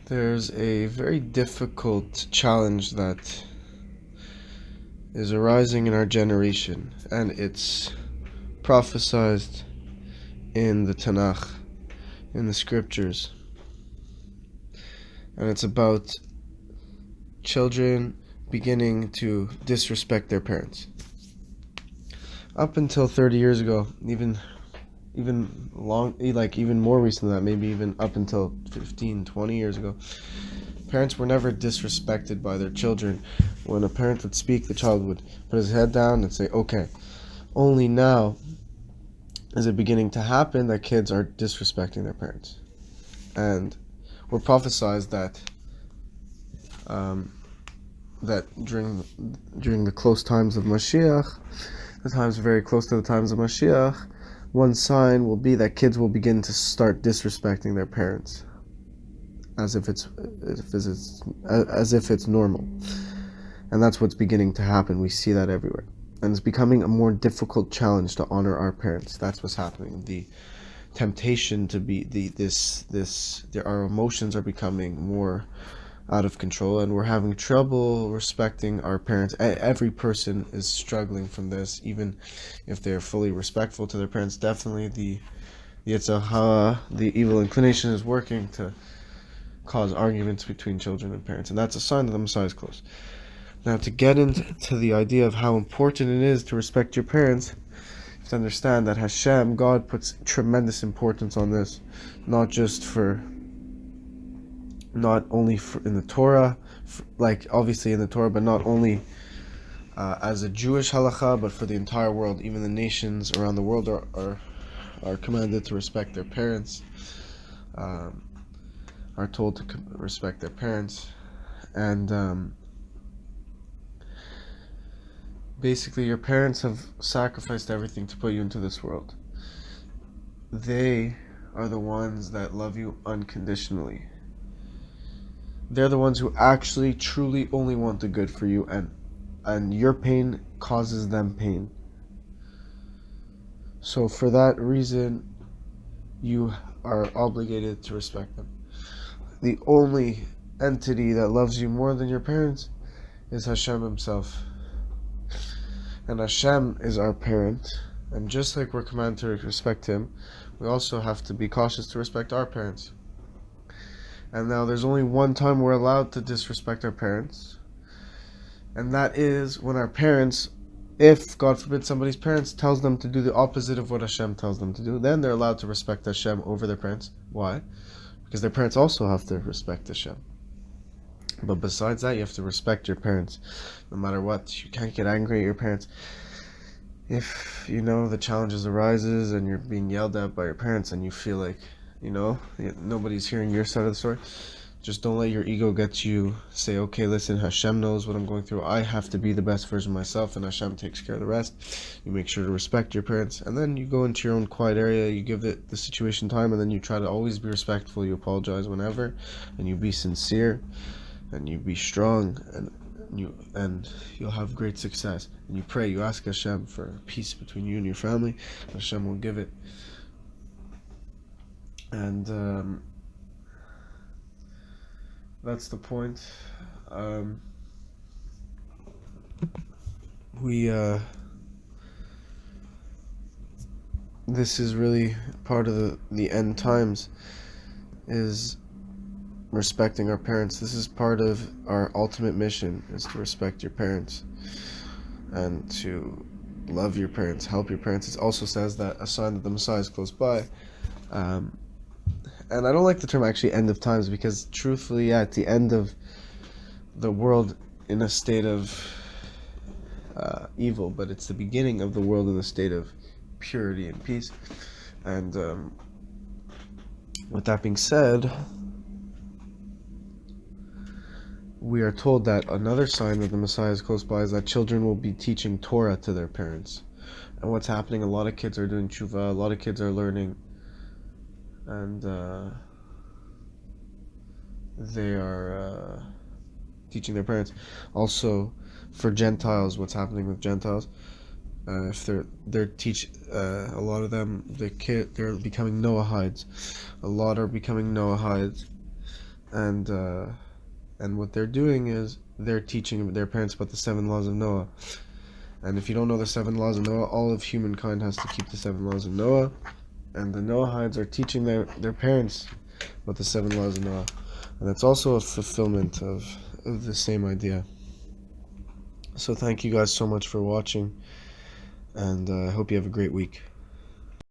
There's a very difficult challenge that is arising in our generation, and it's prophesied in the Tanakh, in the scriptures. And it's about children beginning to disrespect their parents. Up until 30 years ago, even more recent than that, maybe even up until 15, 20 years ago, parents were never disrespected by their children. When a parent would speak, the child would put his head down and say, okay. Only now is it beginning to happen that kids are disrespecting their parents. And we're prophesied that that during the close times of Mashiach, the times very close to the times of Mashiach, one sign will be that kids will begin to start disrespecting their parents, as if it's normal. And that's what's beginning to happen. We see that everywhere, and it's becoming a more difficult challenge to honor our parents. That's what's happening. The temptation to be our emotions are becoming more out of control, and we're having trouble respecting our parents. Every person is struggling from this, even if they're fully respectful to their parents. Definitely the Yetzer Hara, the evil inclination, is working to cause arguments between children and parents, and that's a sign that the Messiah is close. Now, to get into the idea of how important it is to respect your parents, you have to understand that Hashem, God, puts tremendous importance on this, not only in the Torah, obviously in the Torah, but not only as a Jewish halacha, but for the entire world. Even the nations around the world are commanded to respect their parents, are told to respect their parents, and basically your parents have sacrificed everything to put you into this world. They are the ones that love you unconditionally. They're the ones who actually, truly only want the good for you, and your pain causes them pain. So for that reason, you are obligated to respect them. The only entity that loves you more than your parents is Hashem himself. And Hashem is our parent, and just like we're commanded to respect him, we also have to be cautious to respect our parents. And now there's only one time we're allowed to disrespect our parents, and that is when our parents, if God forbid somebody's parents tells them to do the opposite of what Hashem tells them to do, then they're allowed to respect Hashem over their parents. Why? Because their parents also have to respect Hashem. But besides that, you have to respect your parents no matter what. You can't get angry at your parents. If the challenges arises and you're being yelled at by your parents and you feel like nobody's hearing your side of the story, just don't let your ego get you. Say, okay, listen, Hashem knows what I'm going through. I have to be the best version of myself, and Hashem takes care of the rest. You make sure to respect your parents, and then you go into your own quiet area, you give the situation time, and then you try to always be respectful. You apologize whenever, and you be sincere, and you be strong, and you'll have great success. And you pray, you ask Hashem for peace between you and your family. Hashem will give it. And that's the point. This is really part of the end times, is respecting our parents. This is part of our ultimate mission, is to respect your parents and to love your parents, help your parents. It also says that a sign that the Messiah is close by. And I don't like the term actually end of times, because truthfully, at the end of the world in a state of evil, but it's the beginning of the world in a state of purity and peace. And with that being said, we are told that another sign that the Messiah is close by is that children will be teaching Torah to their parents. And what's happening, a lot of kids are doing tshuva, a lot of kids are learning, and they are teaching their parents. Also, for Gentiles, what's happening with Gentiles, if they're a lot of them, they're becoming Noahides. A lot are becoming Noahides, and what they're doing is they're teaching their parents about the 7 laws of Noah. And if you don't know the 7 laws of Noah, all of humankind has to keep the 7 laws of Noah. And the Noahides are teaching their parents about the 7 laws of Noah. And it's also a fulfillment of the same idea. So thank you guys so much for watching, and I hope you have a great week.